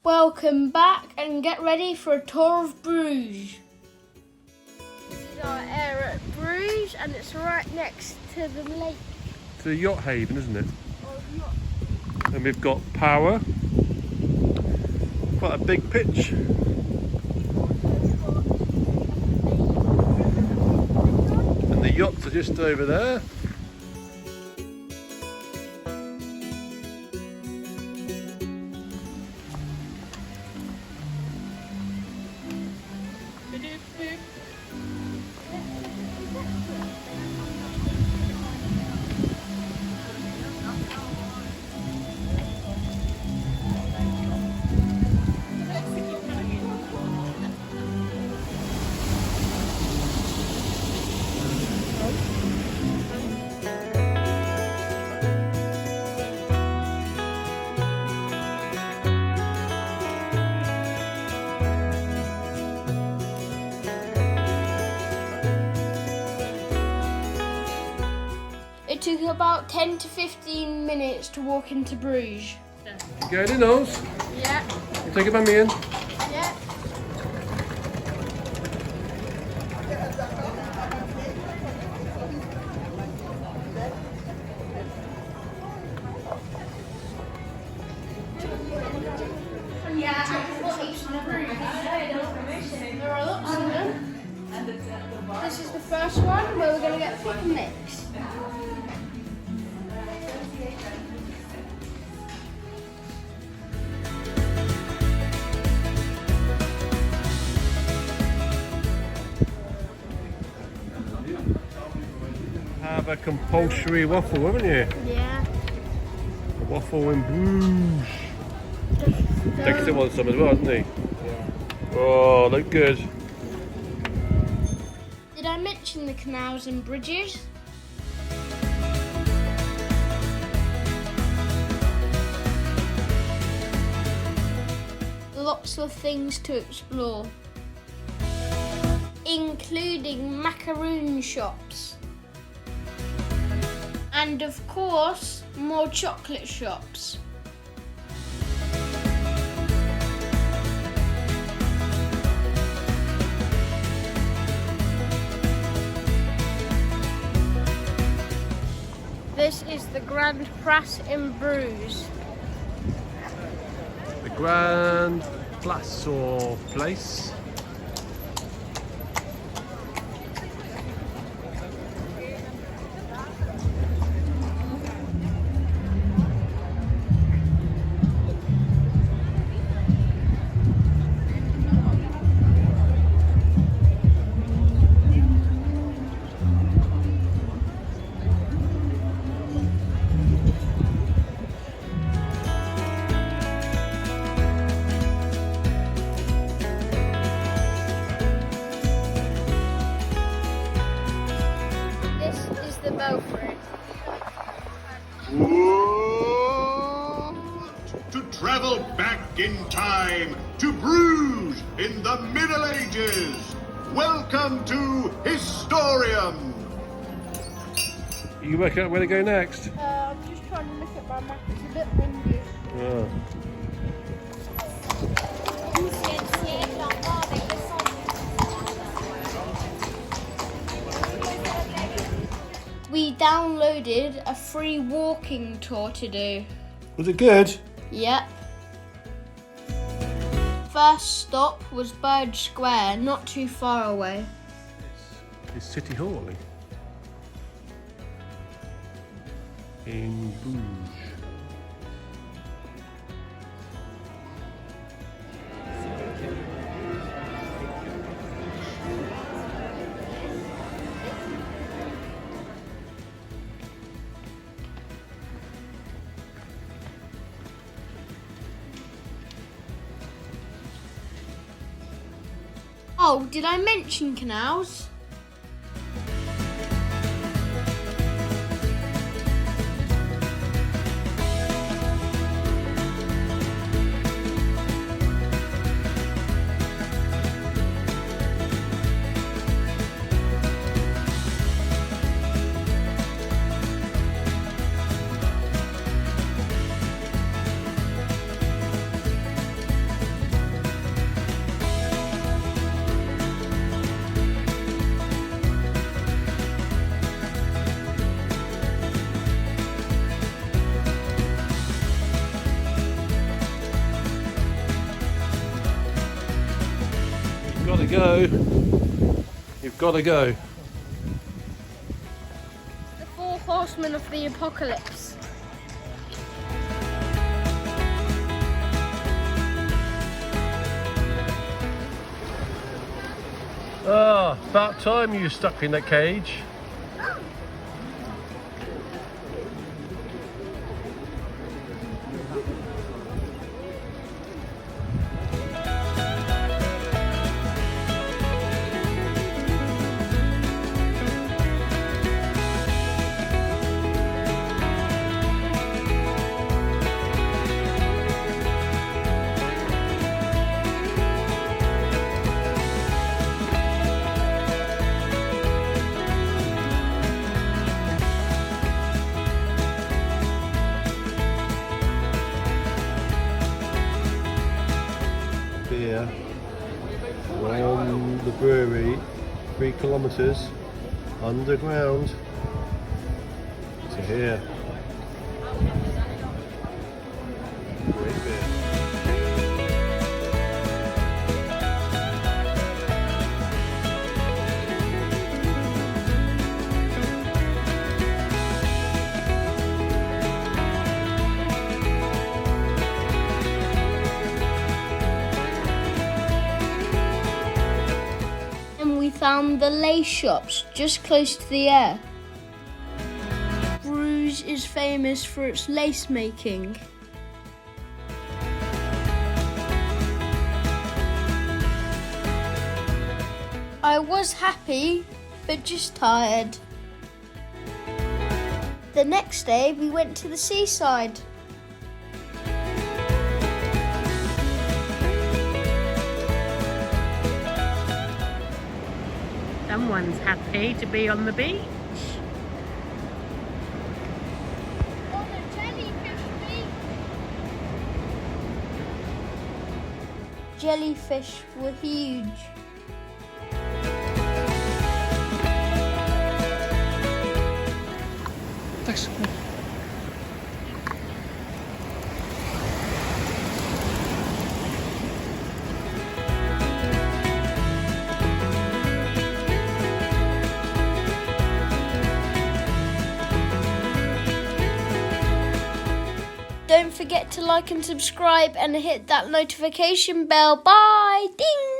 Welcome back and get ready for a tour of Bruges. This is our Aire at Bruges and it's right next to the lake. It's a yacht haven, isn't it? Oh, yacht. And we've got power. Quite a big pitch. And the yachts are just over there. It took about 10 to 15 minutes to walk into Bruges. You going in, Oz? Yeah. You take your mummy in? Yeah. There are lots of them. This is the first one where we're going to get pick and mix. Have a compulsory waffle, haven't you? Yeah. A waffle in Bruges. Dexter wants some as well, hasn't he? Oh, look good. Did I mention the canals and bridges? Lots of things to explore, including macaroon shops. And of course, more chocolate shops. This is the Grand Place in Bruges. The Grand Place or Place. The Belfry. To travel back in time to Bruges in the Middle Ages. Welcome to Historium. You work out where to go next? I'm just trying to look at my map. It's a bit windy. Oh. We downloaded a free walking tour to do. Was it good? Yep. First stop was Bird Square, not too far away. It's City Hall in Bruges. Oh, did I mention canals? got to go. You've got to go. The 4 horsemen of the apocalypse. Ah, about time you were stuck in that cage. Here from the brewery, 3 kilometres underground to here. Great beer. We found the lace shops just close to the Aire. Bruges is famous for its lace making. I was happy, but just tired. The next day we went to the seaside. Someone's happy to be on the beach. On a jellyfish beach. Jellyfish were huge. Don't forget to like and subscribe and hit that notification bell. Bye! Ding!